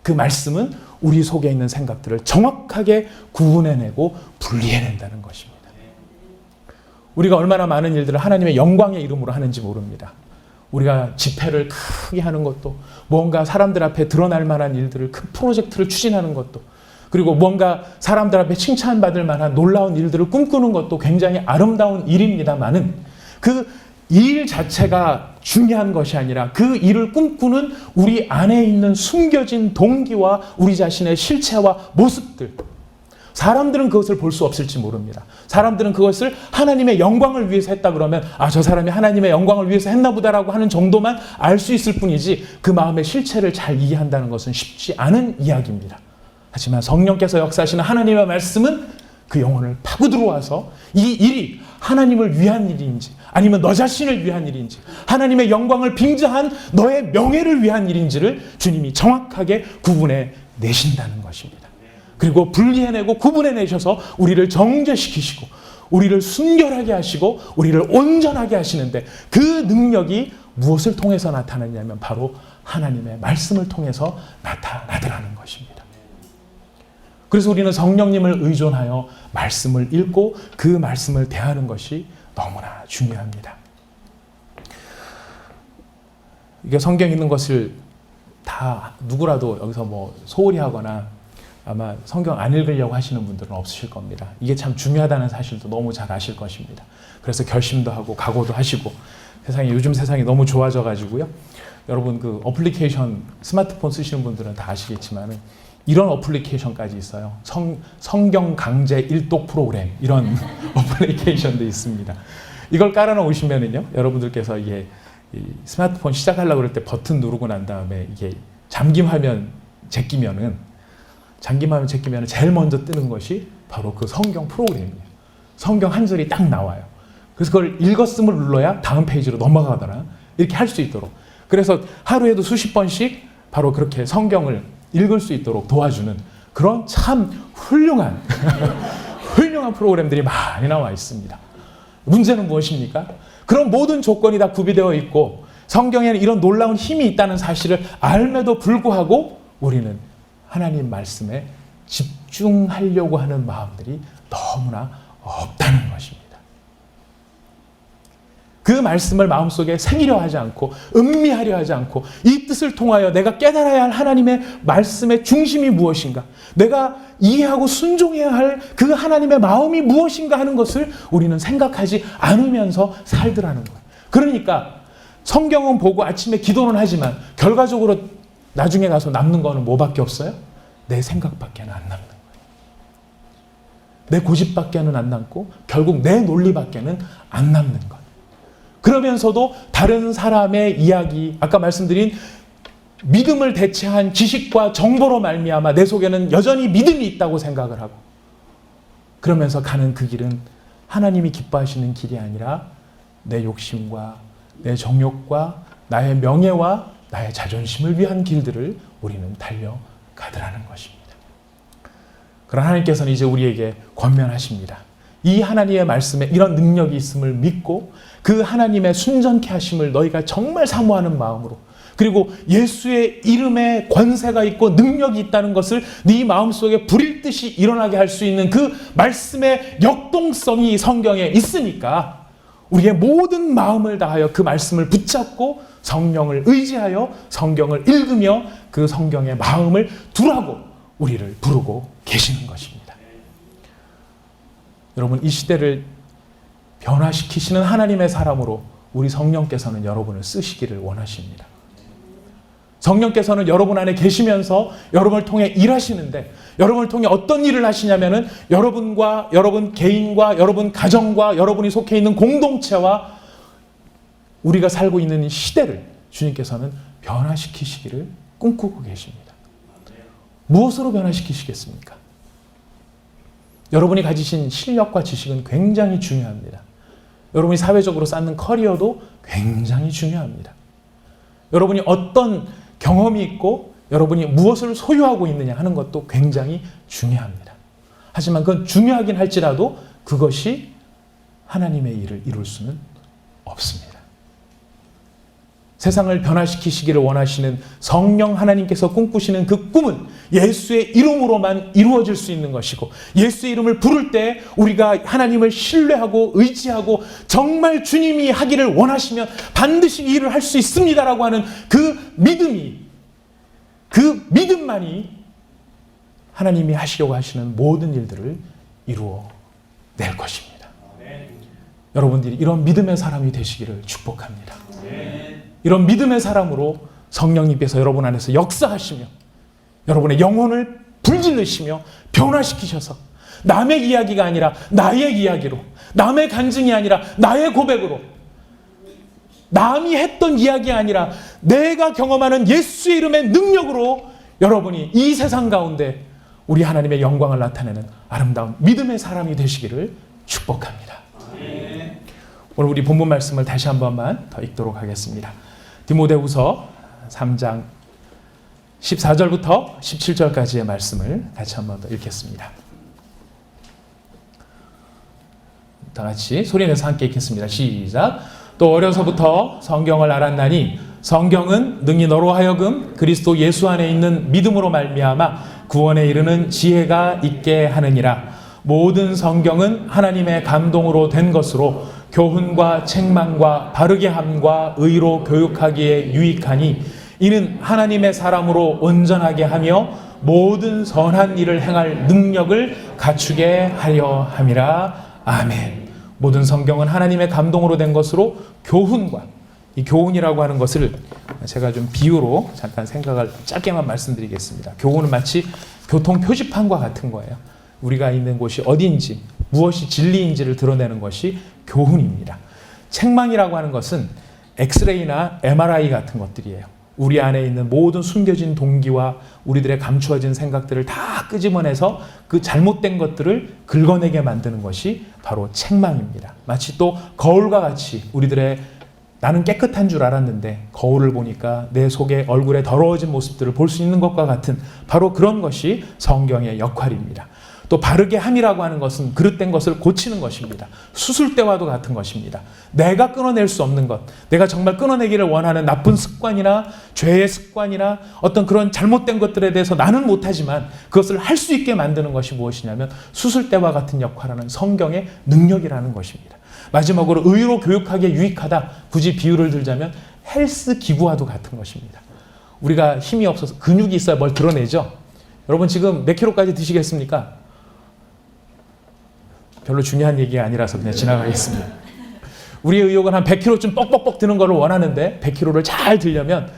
그 말씀은 우리 속에 있는 생각들을 정확하게 구분해내고 분리해낸다는 것입니다. 우리가 얼마나 많은 일들을 하나님의 영광의 이름으로 하는지 모릅니다. 우리가 집회를 크게 하는 것도, 뭔가 사람들 앞에 드러날 만한 일들을, 큰 프로젝트를 추진하는 것도, 그리고 뭔가 사람들 앞에 칭찬받을 만한 놀라운 일들을 꿈꾸는 것도 굉장히 아름다운 일입니다만은 그 일 자체가 중요한 것이 아니라 그 일을 꿈꾸는 우리 안에 있는 숨겨진 동기와 우리 자신의 실체와 모습들, 사람들은 그것을 볼 수 없을지 모릅니다. 사람들은 그것을 하나님의 영광을 위해서 했다 그러면 저 사람이 하나님의 영광을 위해서 했나 보다라고 하는 정도만 알 수 있을 뿐이지 그 마음의 실체를 잘 이해한다는 것은 쉽지 않은 이야기입니다. 하지만 성령께서 역사하시는 하나님의 말씀은 그 영혼을 파고 들어와서 이 일이 하나님을 위한 일인지 아니면 너 자신을 위한 일인지 하나님의 영광을 빙자한 너의 명예를 위한 일인지를 주님이 정확하게 구분해 내신다는 것입니다. 그리고 분리해내고 구분해내셔서 우리를 정죄시키시고 우리를 순결하게 하시고 우리를 온전하게 하시는데 그 능력이 무엇을 통해서 나타나냐면 바로 하나님의 말씀을 통해서 나타나더라는 것입니다. 그래서 우리는 성령님을 의존하여 말씀을 읽고 그 말씀을 대하는 것이 너무나 중요합니다. 이게 성경 있는 것을 다 누구라도 여기서 소홀히 하거나 아마 성경 안 읽으려고 하시는 분들은 없으실 겁니다. 이게 참 중요하다는 사실도 너무 잘 아실 것입니다. 그래서 결심도 하고 각오도 하시고 요즘 세상이 너무 좋아져 가지고요. 여러분 그 어플리케이션 스마트폰 쓰시는 분들은 다 아시겠지만은 이런 어플리케이션까지 있어요. 성경 강제 일독 프로그램 이런 어플리케이션도 있습니다. 이걸 깔아놓으시면은요, 여러분들께서 이게 스마트폰 시작하려고 그럴 때 버튼 누르고 난 다음에 이게 잠김하면 제끼면은 제일 먼저 뜨는 것이 바로 그 성경 프로그램이에요. 성경 한 절이 딱 나와요. 그래서 그걸 읽었음을 눌러야 다음 페이지로 넘어가더라. 이렇게 할 수 있도록. 그래서 하루에도 수십 번씩 바로 그렇게 성경을 읽을 수 있도록 도와주는 그런 참 훌륭한 프로그램들이 많이 나와 있습니다. 문제는 무엇입니까? 그런 모든 조건이 다 구비되어 있고 성경에는 이런 놀라운 힘이 있다는 사실을 알매도 불구하고 우리는 하나님 말씀에 집중하려고 하는 마음들이 너무나 없다는 것입니다. 그 말씀을 마음속에 새기려 하지 않고 음미하려 하지 않고 이 뜻을 통하여 내가 깨달아야 할 하나님의 말씀의 중심이 무엇인가, 내가 이해하고 순종해야 할 그 하나님의 마음이 무엇인가 하는 것을 우리는 생각하지 않으면서 살더라는 거예요. 그러니까 성경은 보고 아침에 기도는 하지만 결과적으로 나중에 가서 남는 거는 뭐밖에 없어요? 내 생각밖에 안 남는 거예요. 내 고집밖에는 안 남고 결국 내 논리밖에는 안 남는 것. 그러면서도 다른 사람의 이야기, 아까 말씀드린 믿음을 대체한 지식과 정보로 말미암아 내 속에는 여전히 믿음이 있다고 생각을 하고, 그러면서 가는 그 길은 하나님이 기뻐하시는 길이 아니라 내 욕심과 내 정욕과 나의 명예와 나의 자존심을 위한 길들을 우리는 달려가더라는 것입니다. 그러나 하나님께서는 이제 우리에게 권면하십니다. 이 하나님의 말씀에 이런 능력이 있음을 믿고 그 하나님의 순전케 하심을 너희가 정말 사모하는 마음으로, 그리고 예수의 이름에 권세가 있고 능력이 있다는 것을 네 마음속에 불일 듯이 일어나게 할 수 있는 그 말씀의 역동성이 성경에 있으니까 우리의 모든 마음을 다하여 그 말씀을 붙잡고 성령을 의지하여 성경을 읽으며 그 성경의 마음을 두라고 우리를 부르고 계시는 것입니다. 여러분, 이 시대를 변화시키시는 하나님의 사람으로 우리 성령께서는 여러분을 쓰시기를 원하십니다. 성령께서는 여러분 안에 계시면서 여러분을 통해 일하시는데, 여러분을 통해 어떤 일을 하시냐면은 여러분과 여러분 개인과 여러분 가정과 여러분이 속해 있는 공동체와 우리가 살고 있는 시대를 주님께서는 변화시키시기를 꿈꾸고 계십니다. 무엇으로 변화시키시겠습니까? 여러분이 가지신 실력과 지식은 굉장히 중요합니다. 여러분이 사회적으로 쌓는 커리어도 굉장히 중요합니다. 여러분이 어떤 경험이 있고 여러분이 무엇을 소유하고 있느냐 하는 것도 굉장히 중요합니다. 하지만 그건 중요하긴 할지라도 그것이 하나님의 일을 이룰 수는 없습니다. 세상을 변화시키시기를 원하시는 성령 하나님께서 꿈꾸시는 그 꿈은 예수의 이름으로만 이루어질 수 있는 것이고, 예수의 이름을 부를 때 우리가 하나님을 신뢰하고 의지하고 정말 주님이 하기를 원하시면 반드시 이 일을 할 수 있습니다라고 하는 그 믿음만이 하나님이 하시려고 하시는 모든 일들을 이루어 낼 것입니다. 여러분들이 이런 믿음의 사람이 되시기를 축복합니다. 이런 믿음의 사람으로 성령님께서 여러분 안에서 역사하시며 여러분의 영혼을 불질르시며 변화시키셔서 남의 이야기가 아니라 나의 이야기로, 남의 간증이 아니라 나의 고백으로, 남이 했던 이야기 아니라 내가 경험하는 예수의 이름의 능력으로 여러분이 이 세상 가운데 우리 하나님의 영광을 나타내는 아름다운 믿음의 사람이 되시기를 축복합니다. 오늘 우리 본문 말씀을 다시 한 번만 더 읽도록 하겠습니다. 디모데후서 3장 14절부터 17절까지의 말씀을 같이 한 번 더 읽겠습니다. 다 같이 소리내서 함께 읽겠습니다. 시작. 또 어려서부터 성경을 알았나니 성경은 능히 너로 하여금 그리스도 예수 안에 있는 믿음으로 말미암아 구원에 이르는 지혜가 있게 하느니라. 모든 성경은 하나님의 감동으로 된 것으로 교훈과 책망과 바르게 함과 의로 교육하기에 유익하니 이는 하나님의 사람으로 온전하게 하며 모든 선한 일을 행할 능력을 갖추게 하려 함이라. 아멘. 모든 성경은 하나님의 감동으로 된 것으로 교훈과, 이 교훈이라고 하는 것을 제가 좀 비유로 잠깐 생각을 짧게만 말씀드리겠습니다. 교훈은 마치 교통 표지판과 같은 거예요. 우리가 있는 곳이 어디인지, 무엇이 진리인지를 드러내는 것이 교훈입니다. 책망이라고 하는 것은 엑스레이나 MRI 같은 것들이에요. 우리 안에 있는 모든 숨겨진 동기와 우리들의 감추어진 생각들을 다 끄집어내서 그 잘못된 것들을 긁어내게 만드는 것이 바로 책망입니다. 마치 또 거울과 같이 우리들의 나는 깨끗한 줄 알았는데 거울을 보니까 내 속에 얼굴에 더러워진 모습들을 볼 수 있는 것과 같은 바로 그런 것이 성경의 역할입니다. 또 바르게 함이라고 하는 것은 그릇된 것을 고치는 것입니다. 수술대와도 같은 것입니다. 내가 끊어낼 수 없는 것, 내가 정말 끊어내기를 원하는 나쁜 습관이나 죄의 습관이나 어떤 그런 잘못된 것들에 대해서 나는 못하지만 그것을 할 수 있게 만드는 것이 무엇이냐면 수술대와 같은 역할하는 성경의 능력이라는 것입니다. 마지막으로 의로 교육하기에 유익하다. 굳이 비유를 들자면 헬스 기구와도 같은 것입니다. 우리가 힘이 없어서 근육이 있어야 뭘 드러내죠. 여러분 지금 몇 킬로까지 드시겠습니까? 별로 중요한 얘기가 아니라서 그냥 지나가겠습니다. 우리의 의욕은 한 100kg쯤 뻑뻑뻑 드는 것을 원하는데 100kg를 잘 들려면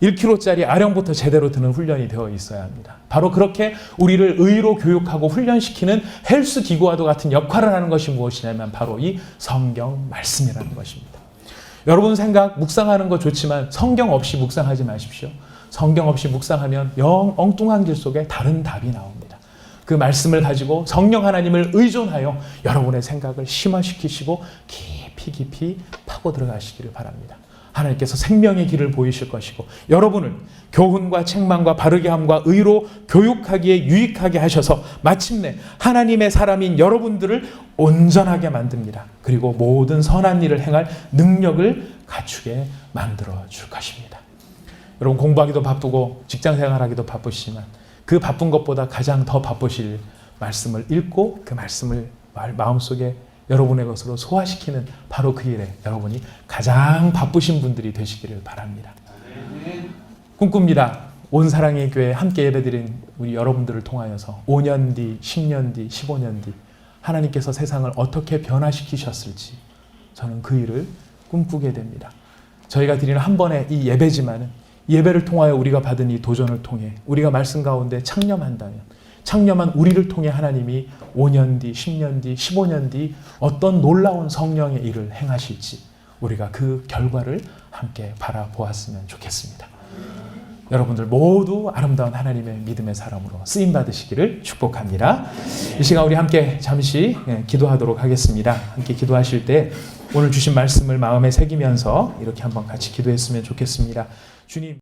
1kg짜리 아령부터 제대로 드는 훈련이 되어 있어야 합니다. 바로 그렇게 우리를 의로 교육하고 훈련시키는 헬스 기구와도 같은 역할을 하는 것이 무엇이냐면 바로 이 성경 말씀이라는 것입니다. 여러분 생각 묵상하는 거 좋지만 성경 없이 묵상하지 마십시오. 성경 없이 묵상하면 영 엉뚱한 길 속에 다른 답이 나옵니다. 그 말씀을 가지고 성령 하나님을 의존하여 여러분의 생각을 심화시키시고 깊이 파고 들어가시기를 바랍니다. 하나님께서 생명의 길을 보이실 것이고 여러분을 교훈과 책망과 바르게 함과 의로 교육하기에 유익하게 하셔서 마침내 하나님의 사람인 여러분들을 온전하게 만듭니다. 그리고 모든 선한 일을 행할 능력을 갖추게 만들어 줄 것입니다. 여러분 공부하기도 바쁘고 직장생활하기도 바쁘시지만 그 바쁜 것보다 가장 더 바쁘실 말씀을 읽고 그 말씀을 마음속에 여러분의 것으로 소화시키는 바로 그 일에 여러분이 가장 바쁘신 분들이 되시기를 바랍니다. 꿈꿉니다. 온 사랑의 교회 함께 예배드린 우리 여러분들을 통하여서 5년 뒤, 10년 뒤, 15년 뒤 하나님께서 세상을 어떻게 변화시키셨을지 저는 그 일을 꿈꾸게 됩니다. 저희가 드리는 한 번의 이 예배지만은 예배를 통하여 우리가 받은 이 도전을 통해 우리가 말씀 가운데 창념한 우리를 통해 하나님이 5년 뒤, 10년 뒤, 15년 뒤 어떤 놀라운 성령의 일을 행하실지 우리가 그 결과를 함께 바라보았으면 좋겠습니다. 여러분들 모두 아름다운 하나님의 믿음의 사람으로 쓰임 받으시기를 축복합니다. 이 시간 우리 함께 잠시 기도하도록 하겠습니다. 함께 기도하실 때 오늘 주신 말씀을 마음에 새기면서 이렇게 한번 같이 기도했으면 좋겠습니다. 주님.